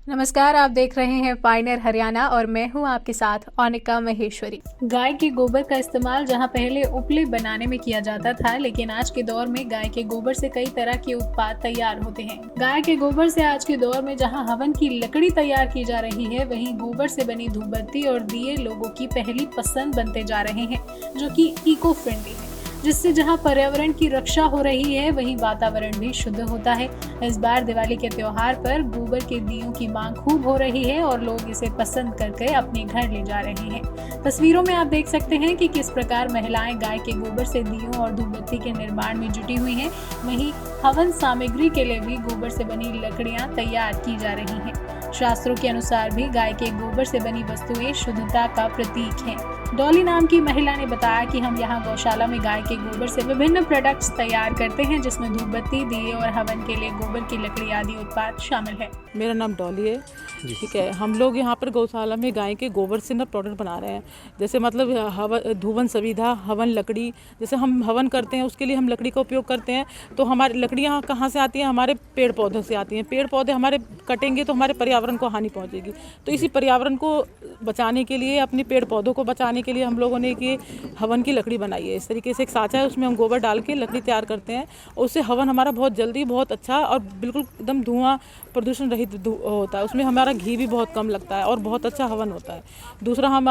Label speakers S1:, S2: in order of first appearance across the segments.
S1: नमस्कार, आप देख रहे हैं पायनियर हरियाणा और मैं हूं आपके साथ अनिका महेश्वरी। गाय के गोबर का इस्तेमाल जहां पहले उपले बनाने में किया जाता था, लेकिन आज के दौर में गाय के गोबर से कई तरह के उत्पाद तैयार होते हैं। गाय के गोबर से आज के दौर में जहां हवन की लकड़ी तैयार की जा रही है, वहीं गोबर से बनी धूपबत्ती और दिए लोगों की पहली पसंद बनते जा रहे हैं, जो कि इको फ्रेंडली है, जिससे जहां पर्यावरण की रक्षा हो रही है, वहीं वातावरण भी शुद्ध होता है। इस बार दिवाली के त्योहार पर गोबर के दियों की मांग खूब हो रही है और लोग इसे पसंद करके अपने घर ले जा रहे हैं। तस्वीरों में आप देख सकते हैं कि किस प्रकार महिलाएं गाय के गोबर से दियों और धूपबत्ती के निर्माण में जुटी हुई हैं। वहीं हवन सामग्री के लिए भी गोबर से बनी लकड़ियां तैयार की जा रही हैं। शास्त्रों के अनुसार भी गाय के गोबर से बनी वस्तुएं शुद्धता का प्रतीक हैं। डॉली नाम की महिला ने बताया कि हम यहाँ गौशाला में गाय के गोबर से विभिन्न प्रोडक्ट्स तैयार करते हैं, जिसमें धूपबत्ती, दिए और हवन के लिए गोबर की लकड़ी आदि उत्पाद शामिल है।
S2: मेरा नाम डॉली है। ठीक है, हम लोग यहाँ पर गौशाला में गाय के गोबर से ना प्रोडक्ट बना रहे हैं। जैसे मतलब हवन, धुवन सुविधा, हवन लकड़ी, जैसे हम हवन करते हैं उसके लिए हम लकड़ी का उपयोग करते हैं। तो हमारी लकड़ियाँ कहाँ से आती हैं? हमारे पेड़ पौधों से आती हैं। पेड़ पौधे हमारे कटेंगे तो हमारे पर्यावरण को हानि पहुँचेगी। तो इसी पर्यावरण को बचाने के लिए, अपने पेड़ पौधों को बचाने के लिए हम लोगों ने एक हवन की लकड़ी बनाई है। इस तरीके से एक साँचा है, उसमें हम गोबर डाल के लकड़ी तैयार करते हैं और उससे हवन हमारा बहुत जल्दी, बहुत अच्छा और बिल्कुल एकदम धुआं प्रदूषण रहित होता है। उसमें हमारा घी भी बहुत कम लगता है और बहुत अच्छा हवन होता है। दूसरा, हम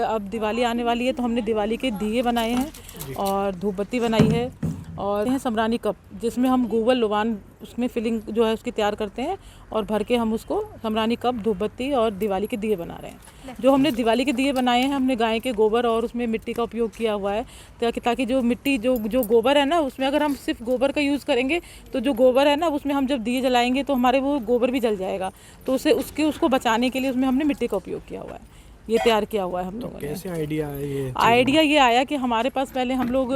S2: अब दिवाली आने वाली है तो हमने दिवाली के दिए बनाए हैं और धूपबत्ती बनाई है और यह समरानी कप, जिसमें हम गोबर लुबान उसमें फिलिंग जो है उसकी तैयार करते हैं और भर के हम उसको समरानी कप, धूपबत्ती और दिवाली के दिए बना रहे हैं। जो हमने दिवाली के दिए बनाए हैं, हमने गाय के गोबर और उसमें मिट्टी का उपयोग किया हुआ है, ताकि जो मिट्टी जो गोबर है ना, उसमें अगर हम सिर्फ गोबर का यूज़ करेंगे तो जो गोबर है ना, उसमें हम जब दिए जलाएंगे तो हमारे वो गोबर भी जल जाएगा। तो उसको बचाने के लिए उसमें हमने मिट्टी का उपयोग किया हुआ है। ये तैयार किया हुआ है हम लोगों ने।
S3: कैसे आइडिया आया ये?
S2: आइडिया ये आया कि हमारे पास पहले हम लोग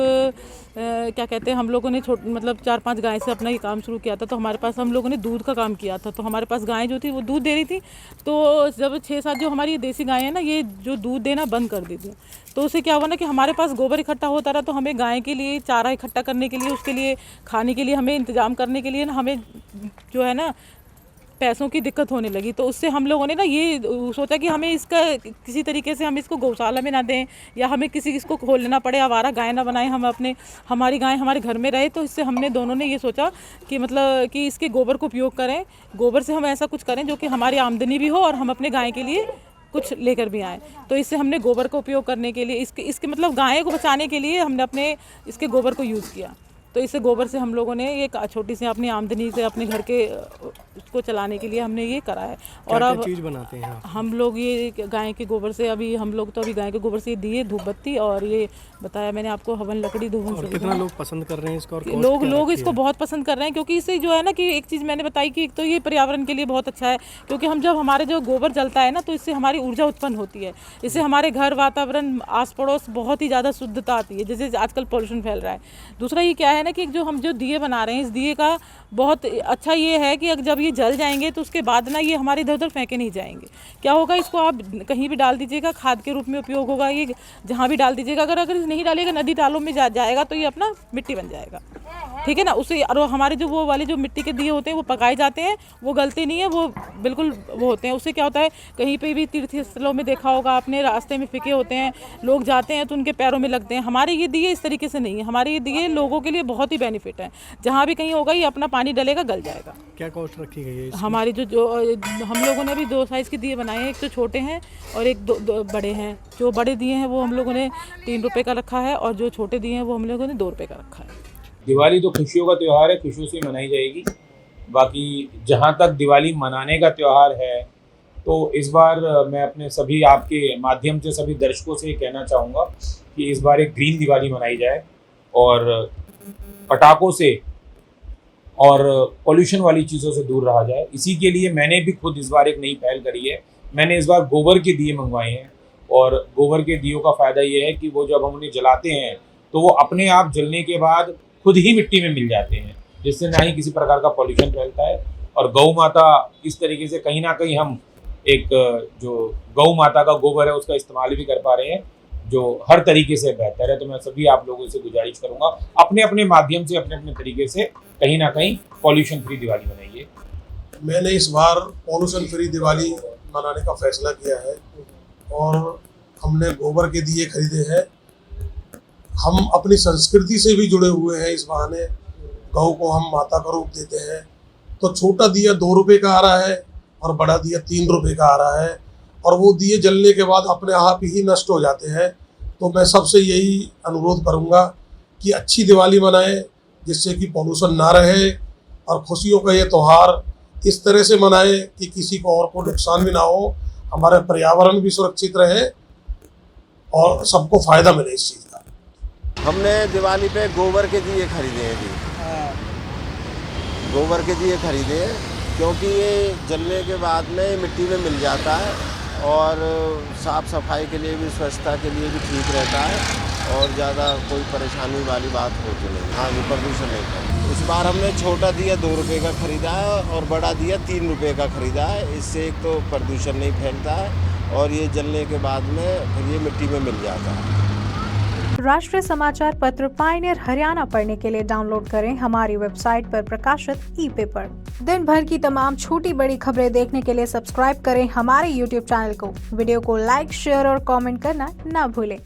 S2: क्या कहते हैं, हम लोगों ने मतलब 4-5 गाय से अपना ये काम शुरू किया था। तो हमारे पास हम लोगों ने दूध का काम किया था। तो हमारे पास गायें जो थी वो दूध दे रही थी। तो जब 6-7 जो हमारी देसी गायें हैं ना, ये जो दूध देना बंद कर दी थी, तो उससे क्या हुआ ना कि हमारे पास गोबर इकट्ठा होता रहा। तो हमें गाय के लिए चारा इकट्ठा करने के लिए, उसके लिए खाने के लिए हमें इंतजाम करने के लिए ना, हमें जो है ना पैसों की दिक्कत होने लगी। तो उससे हम लोगों ने ना ये सोचा कि हमें इसका किसी तरीके से हम इसको गौशाला में ना दें या हमें किसी इसको खोल लेना पड़े, आवारा गाय ना बनाएं, हम हमारी गाय हमारे घर में रहे। तो इससे हमने दोनों ने ये सोचा कि मतलब कि इसके गोबर को उपयोग करें, गोबर से हम ऐसा कुछ करें जो कि हमारी आमदनी भी हो और हम अपने गाय के लिए कुछ लेकर भी आएँ। तो इससे हमने गोबर का उपयोग करने के लिए, इसके मतलब गाय को बचाने के लिए हमने अपने इसके गोबर को यूज़ किया। तो इससे गोबर से हम लोगों ने एक छोटी सी अपनी आमदनी से अपने घर के उसको चलाने के लिए हमने ये करा है। और अब
S3: चीज़ बनाते हैं
S2: हम लोग ये गाय के गोबर से अभी हम लोग तो अभी गाय के गोबर से दिए, धूपबत्ती और ये बताया मैंने आपको हवन लकड़ी, धुवन
S3: और
S2: से।
S3: कितना लोग पसंद कर रहे हैं इसको? और
S2: लोग इसको बहुत पसंद कर रहे हैं, क्योंकि इससे जो है ना कि एक चीज़ मैंने बताई कि एक तो ये पर्यावरण के लिए बहुत अच्छा है, क्योंकि हम जब हमारे जो गोबर जलता है ना, तो इससे हमारी ऊर्जा उत्पन्न होती है। इससे हमारे घर, वातावरण, आस पड़ोस बहुत ही ज़्यादा शुद्धता आती है, जैसे आजकल पॉल्यूशन फैल रहा है। दूसरा ये क्या है ना कि जो दिए बना रहे हैं, इस दिए का बहुत अच्छा ये है कि जब ये जल जाएंगे तो उसके बाद ना ये हमारे इधर उधर फेंके नहीं जाएंगे। क्या होगा, इसको आप कहीं भी डाल दीजिएगा, खाद के रूप में उपयोग होगा। ये जहाँ भी डाल दीजिएगा, अगर नहीं डालिएगा नदी तालों में जाएगा तो ये अपना मिट्टी बन जाएगा। ठीक है ना। उससे और हमारे जो वो वाले जो मिट्टी के दिए होते हैं वो पकाए जाते हैं, वो गलते नहीं है, वो बिल्कुल वो होते हैं। उससे क्या होता है, कहीं पे भी तीर्थ स्थलों में देखा होगा आपने, रास्ते में फेंके होते हैं, लोग जाते हैं तो उनके पैरों में लगते हैं। हमारे ये दिए इस तरीके से नहीं है। हमारे ये दिए लोगों के लिए बहुत ही बेनिफिट है। जहाँ भी कहीं होगा ये अपना पानी डलेगा, गल जाएगा।
S3: क्या कॉस्ट रखी गई है इसकी?
S2: हमारी जो हम लोगों ने अभी 2 साइज़ के दिए बनाए हैं, एक तो छोटे हैं और एक दो बड़े हैं। जो बड़े दिए हैं वो हम लोगों ने 3 रुपये का रखा है और जो छोटे दिए हैं वो हम लोगों ने 2 रुपये का रखा है।
S4: दिवाली तो खुशियों का त्यौहार है, खुशियों से मनाई जाएगी। बाकी जहाँ तक दिवाली मनाने का त्यौहार है, तो इस बार मैं अपने सभी आपके माध्यम से सभी दर्शकों से कहना चाहूँगा कि इस बार एक ग्रीन दिवाली मनाई जाए और पटाखों से और पॉल्यूशन वाली चीज़ों से दूर रहा जाए। इसी के लिए मैंने भी खुद इस बार एक नई पहल करी है। मैंने इस बार गोबर के दिए मंगवाए हैं और गोबर के दियों का फ़ायदा ये है कि वो जब हम उन्हें जलाते हैं तो वो अपने आप जलने के बाद खुद ही मिट्टी में मिल जाते हैं, जिससे ना ही किसी प्रकार का पॉल्यूशन फैलता है। और गौ माता इस तरीके से कहीं ना कहीं हम एक जो गौ माता का गोबर है उसका इस्तेमाल भी कर पा रहे हैं, जो हर तरीके से बेहतर है। तो मैं सभी आप लोगों से गुजारिश करूंगा, अपने अपने माध्यम से, अपने अपने तरीके से कहीं ना कहीं पॉल्यूशन फ्री दिवाली बनाइए।
S5: मैंने इस बार पॉल्यूशन फ्री दिवाली मनाने का फैसला किया है और हमने गोबर के दिए खरीदे हैं। हम अपनी संस्कृति से भी जुड़े हुए हैं। इस बहाने गौ को हम माता का रूप देते हैं। तो छोटा दिया 2 रुपये का आ रहा है और बड़ा दिया 3 रुपये का आ रहा है और वो दिए जलने के बाद अपने आप ही नष्ट हो जाते हैं। तो मैं सबसे यही अनुरोध करूँगा कि अच्छी दिवाली मनाएं, जिससे कि पॉल्यूशन ना रहे और खुशियों का ये त्यौहार इस तरह से मनाएं कि किसी को और को नुकसान भी ना हो, हमारा पर्यावरण भी सुरक्षित रहे और सबको फ़ायदा मिले इस चीज़ का।
S6: हमने दिवाली पे गोबर के दिए खरीदे हैं जी। गोबर के दिए खरीदे हैं क्योंकि ये जलने के बाद में मिट्टी में मिल जाता है और साफ़ सफाई के लिए भी, स्वच्छता के लिए भी ठीक रहता है और ज़्यादा कोई परेशानी वाली बात होती नहीं। हाँ जी, प्रदूषण नहीं था। इस बार हमने छोटा दिया 2 रुपये का ख़रीदा है और बड़ा दिया 3 रुपये का ख़रीदा है। इससे एक तो प्रदूषण नहीं फैलता है और ये जलने के बाद में फिर ये मिट्टी में मिल जाता है।
S1: राष्ट्रीय समाचार पत्र पायनियर हरियाणा पढ़ने के लिए डाउनलोड करें हमारी वेबसाइट पर प्रकाशित ई-पेपर। दिन भर की तमाम छोटी बड़ी खबरें देखने के लिए सब्सक्राइब करें हमारे YouTube चैनल को। वीडियो को लाइक, शेयर और कमेंट करना ना भूलें।